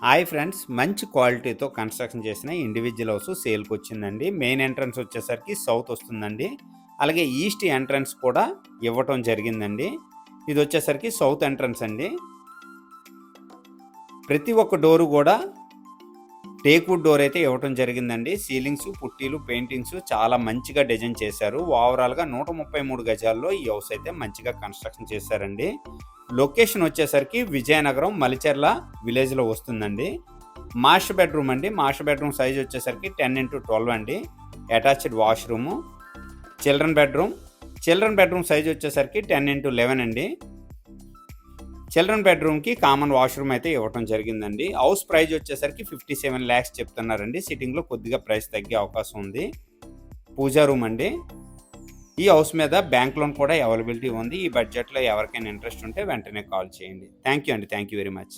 Hi friends, మంచి క్వాలిటీతో construction చేసిన ఇండివిజువల్ హౌస్ సేల్కి వచ్చిందండి. మెయిన్ ఎంట్రన్స్ వచ్చేసరికి సౌత్ వస్తుందండి. అలాగే ఈస్ట్ ఎంట్రన్స్ కూడా ఇవ్వటం జరిగిందండి. ఇది వచ్చేసరికి సౌత్ ఎంట్రన్స్ అండి. ప్రతి ఒక్క డోరు కూడా టేక్వుడ్ డోర్ అయితే ఇవ్వటం జరిగిందండి. సీలింగ్స్, పుట్టీలు, పెయింటింగ్స్ చాలా మంచిగా డిజైన్ చేశారు. ఓవరాల్గా 133 గజాల్లో ఈ హౌస్ అయితే మంచిగా కన్స్ట్రక్షన్ చేశారండి. లొకేషన్ వచ్చేసరికి విజయనగరం మలిచెర్ల విలేజ్లో వస్తుందండి. మాస్టర్ బెడ్రూమ్ అండి. మాస్టర్ బెడ్రూమ్ సైజ్ వచ్చేసరికి 10x12 అండి. Attached washroom. Children bedroom size వచ్చేసరికి 10x11 అండి. చిల్డ్రన్ బెడ్రూమ్కి కామన్ వాష్రూమ్ అయితే ఇవ్వటం జరిగిందండి. హౌస్ ప్రైజ్ వచ్చేసరికి 57 lakhs చెప్తున్నారండి. సిట్టింగ్లో కొద్దిగా ప్రైస్ తగ్గే అవకాశం ఉంది. పూజా రూమ్ అండి. ఈ హౌస్ మీద బ్యాంక్ లోన్ కూడా అవైలబిలిటీ ఉంది. ఈ బడ్జెట్లో ఎవరికైనా ఇంట్రెస్ట్ ఉంటే వెంటనే కాల్ చేయండి. Thank you very much.